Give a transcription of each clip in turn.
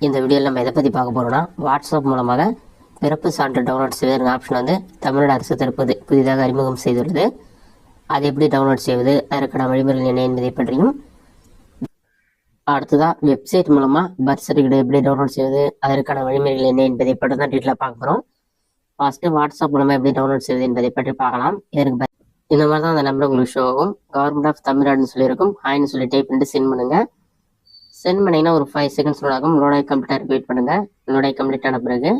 இந்த வீடியோவில் நம்ம எதை பற்றி பார்க்க போகிறோம்னா, வாட்ஸ்அப் மூலமாக பிறப்பு சான்று டவுன்லோட் செய்வதற்கு ஆப்ஷன் வந்து தமிழ்நாடு அரசு தற்போது புதிதாக அறிமுகம் செய்துள்ளது. அது எப்படி டவுன்லோட் செய்வது, அதற்கான வழிமுறைகள் என்ன என்பதை பற்றியும், அடுத்ததாக வெப்சைட் மூலமாக பர்த் சர்டிஃபிகேட் எப்படி டவுன்லோட் செய்வது, அதற்கான வழிமுறைகள் என்ன என்பதை பற்றி தான் டீட்டெயிலாக பார்க்க போகிறோம். ஃபர்ஸ்ட்டு வாட்ஸ்அப் மூலமாக எப்படி டவுன்லோட் செய்வது என்பதை பற்றி பார்க்கலாம். இதற்கு இந்த மாதிரி தான் அந்த நம்பர் உங்களுக்கு ஷோ ஆகும். கவர்மெண்ட் ஆஃப் தமிழ்நாடுன்னு சொல்லியிருக்கும். ஹாய்னு சொல்லி டைப் பண்ணிட்டு சென்ட் பண்ணுங்கள். சென்ட் பண்ணிங்கன்னா ஒரு 5 செகண்ட்ஸ் லோட் ஆகும். லோடாகி கம்ப்ளீட்டாக வெயிட் பண்ணுங்கள். லோடாகி கம்ப்ளீட் ஆன பிறகு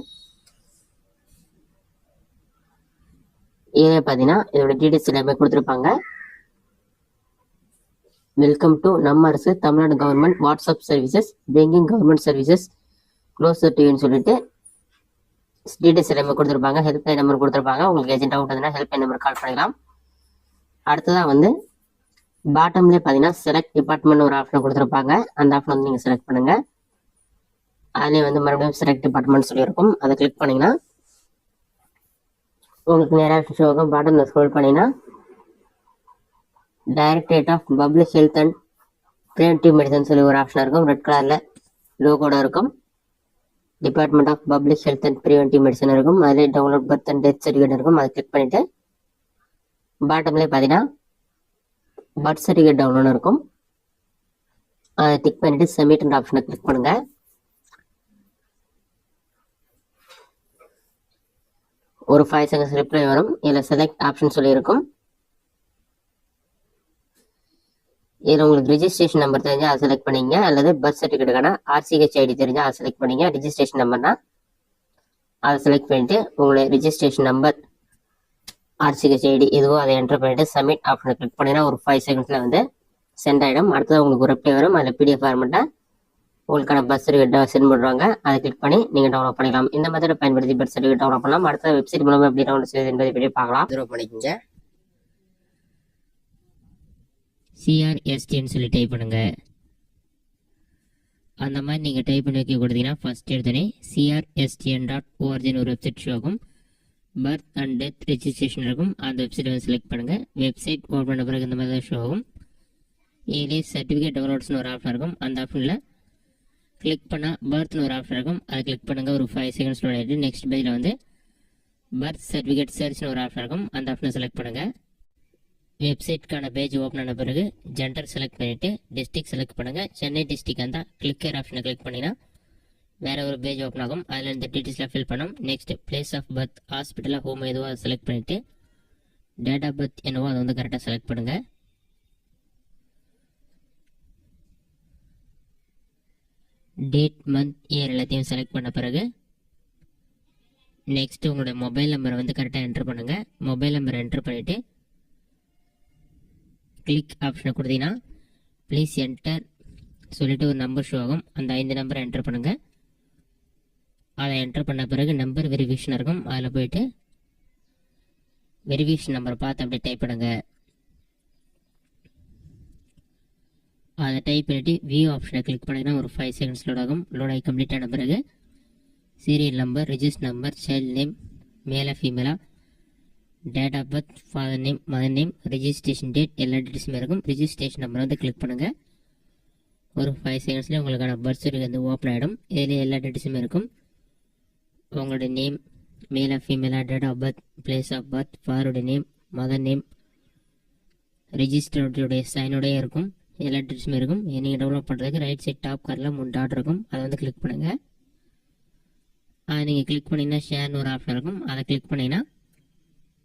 இதே பார்த்தீங்கன்னா இதோட டீடைல்ஸ் எல்லாமே கொடுத்துருப்பாங்க. வெல்கம் டு நம்ம அரசு Tamil Nadu government WhatsApp services banking government services closure டுன்னு சொல்லிட்டு டீடைல்ஸ் எல்லாமே கொடுத்துருப்பாங்க. ஹெல்ப்லைன் நம்பர் கொடுத்துருப்பாங்க. உங்களுக்கு ஏஜென்ட் அவுட் இருந்தால் ஹெல்ப்லைன் நம்பர் கால் பண்ணிக்கலாம். அடுத்ததாக வந்து பாட்டம்லேயே பார்த்தீங்கன்னா செலக்ட் டிபார்ட்மெண்ட் ஒரு ஆப்ஷன் கொடுத்துருப்பாங்க. அந்த ஆப்ஷன் வந்து நீங்கள் செலக்ட் பண்ணுங்கள். அதுலேயே வந்து மறுபடியும் செலக்ட் டிபார்ட்மெண்ட் சொல்லியிருக்கும். அதை கிளிக் பண்ணிங்கன்னா உங்களுக்கு நேராக ஷோ ஆகும். பாட்டமில் ஸ்க்ரோல் பண்ணிங்கன்னா directorate of public health and preventive medicine சொல்லி ஒரு ஆப்ஷன் இருக்கும். ரெட் கலரில் லோகோட இருக்கும். Department of public health and preventive medicine இருக்கும். அதிலே download birth and death certificate இருக்கும். அதை கிளிக் பண்ணிவிட்டு பாட்டம்லேயே பார்த்தீங்கன்னா பர்த் சர்டிஃபிகேட் டவுன்லோட் இருக்கும். அதை டிக் பண்ணிவிட்டு சப்மிட் ஆப்ஷனை கிளிக் பண்ணுங்கள். ஒரு 5 செகண்ட்ஸ் ரிப்ளை வரும். இதில் செலக்ட் ஆப்ஷன் சொல்லியிருக்கும். இதில் உங்களுக்கு ரிஜிஸ்ட்ரேஷன் நம்பர் தெரிஞ்சால் அதை செலக்ட் பண்ணிங்க, அல்லது பர்த் சர்டிஃபிகேட்டுக்கான RCH ஐடி தெரிஞ்சால் அதை செலக்ட் பண்ணிங்க. ரிஜிஸ்ட்ரேஷன் நம்பர்னா அதை செலக்ட் பண்ணிவிட்டு உங்களுடைய ரிஜிஸ்ட்ரேஷன் நம்பர் RCH ஐடி எதுவோ அதை என்டர் பண்ணிவிட்டு சப்மிட் ஆப்ஷனை கிளிக் பண்ணிங்கன்னா ஒரு 5 செகண்ட்ஸில் வந்து சென்ட் ஆகிடும். அடுத்தது உங்களுக்கு ஒரு ரிப்ளை வரும். அதில் PDF ஃபார்மெட்டாக உங்களுக்கான பர்த் சர்டிஃபிகேட் சென்ட் பண்ணுறாங்க. அதை கிளிக் பண்ணி நீங்கள் டவுன்லோட் பண்ணிக்கலாம். இந்த மெத்தடை பயன்படுத்தி பர்த் சர்டிஃபிகேட் டவுன்லோட் பண்ணலாம். அடுத்த வெப்சைட் மூலமாக எப்படி டவுன்லோட் செய்வது என்பதை பற்றி பார்க்கலாம். டவுன்லோட் பண்ணிக்கோங்க. CRSTன்னு சொல்லி டைப் பண்ணுங்க. அந்த மாதிரி நீங்கள் டைப் பண்ணி வைக்க கொடுத்தீங்கன்னா ஃபர்ஸ்ட் எடுத்தோடனே CRSTN.org ஒரு வெப்சைட் ஷோ ஆகும். பர்த் அண்ட் டெத் ரெஜிஸ்ட்ரேஷன் இருக்கும். அந்த வெப்சைட் வந்து செலக்ட் பண்ணுங்கள். வெப்சைட் ஓப்பன் பண்ண பிறகு இந்த மாதிரி தான் ஷோ ஆகும். இதிலே சர்டிஃபிகேட் டவுன்லோட்ஸ்னு ஒரு ஆப்ஷன் இருக்கும். அந்த ஆப்ஷனில் கிளிக் பண்ணால் பர்த்னு ஒரு ஆப்ஷன் இருக்கும். அதை கிளிக் பண்ணுங்கள். ஒரு 5 செகண்ட்ஸ் லோட் ஆகிட்டு நெக்ஸ்ட் பேஜில் வந்து பர்த் சர்டிஃபிகேட் சர்ச்னு ஒரு ஆப்ஷன் இருக்கும். அந்த ஆப்ஷனை செலக்ட் பண்ணுங்கள். வெப்சைட்கான பேஜ் ஓப்பன் ஆன பிறகு ஜெண்டர் செலக்ட் பண்ணிவிட்டு டிஸ்ட்ரிக்ட் செலக்ட் பண்ணுங்கள். சென்னை டிஸ்ட்ரிக்ட் இருந்தால் கிளிக்கர் ஆப்ஷனை கிளிக் பண்ணிங்கன்னா வேறு ஒரு பேஜ் ஓப்பன் ஆகும். அதில் இந்த டீட்டெயில்ஸ்லாம் ஃபில் பண்ணோம். நெக்ஸ்ட் பிளேஸ் ஆஃப் பர்த் ஹாஸ்பிட்டலாக ஹோம் எதுவோ அதை செலக்ட் பண்ணிவிட்டு டேட் ஆஃப் பர்த் என்னவோ அதை வந்து கரெக்டாக செலக்ட் பண்ணுங்கள். டேட் மந்த் இயர் எல்லாத்தையும் செலக்ட் பண்ண பிறகு நெக்ஸ்ட் உங்களோட மொபைல் நம்பரை வந்து கரெக்டாக என்டர் பண்ணுங்கள். மொபைல் நம்பரை என்டர் பண்ணிவிட்டு கிளிக் ஆப்ஷனை கொடுத்தீங்கன்னா ப்ளீஸ் என்டர் சொல்லிட்டு ஒரு நம்பர் ஷோ ஆகும். அந்த 5 நம்பரை என்டர் பண்ணுங்கள். அதை என்டர் பண்ண பிறகு நம்பர் வெரிஃபிகேஷன் இருக்கும். அதில் போயிட்டு வெரிஃபிகேஷன் நம்பரை பார்த்து அப்படியே டைப் பண்ணுங்கள். அதை டைப் பண்ணிவிட்டு வியூ ஆப்ஷனை கிளிக் பண்ணிங்கன்னா ஒரு 5 செகண்ட்ஸ் லோட் ஆகும். லோட் ஆகி கம்ப்ளீட் ஆன பிறகு serial number, register number, child name, மேலா ஃபீமேலா, date of birth, father name, mother name, registration date எல்லா டீட்டெயில்ஸுமே இருக்கும். ரிஜிஸ்ட்ரேஷன் நம்பர் வந்து கிளிக் பண்ணுங்கள். ஒரு 5 செகண்ட்ஸ்லேயே உங்களுக்கான பர்த் சர்டிஃபிகேட் வந்து ஓப்பன் ஆகிடும். இதில் எல்லா டீட்டெயில்ஸுமே இருக்கும். உங்களோட நேம், மேலா ஃபீமேலா, date of birth, place of birth, ஃபாதருடைய நேம், மதர் நேம், ரிஜிஸ்டருடைய சைனோடய இருக்கும். எல்லா டீட்டெயில்ஸுமே இருக்கும். நீங்கள் டவுன்லோட் பண்ணுறதுக்கு ரைட் சைட் டாப் கார்டில் 3 டாட் இருக்கும். அதை வந்து கிளிக் பண்ணுங்கள். அதை நீங்கள் கிளிக் பண்ணிங்கன்னா ஷேர்னு ஒரு ஆப்ஷன் இருக்கும். அதை கிளிக் பண்ணிங்கன்னா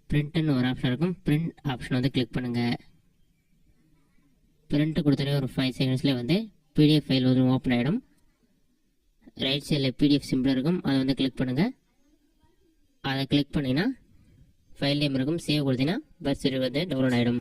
பிரிண்ட்னு ஒரு ஆப்ஷன் இருக்கும். பிரிண்ட் ஆப்ஷன் வந்து கிளிக் பண்ணுங்கள். பிரிண்ட் கொடுத்தோடனே ஒரு 5 செகண்ட்ஸ்லேயே வந்து PDF ஃபைல் வந்து ஓப்பன் ஆகிடும். ரைட் சைடில் PDF சிம்பிள் இருக்கும். அதை வந்து கிளிக் பண்ணுங்கள். அதை கிளிக் பண்ணிங்கன்னா ஃபைல் நேம் இருக்கும். சேவ் கொடுத்தீங்கன்னா பர்த் சர்டிஃபிகேட் வந்து டவுன்லோட் ஆகிடும்.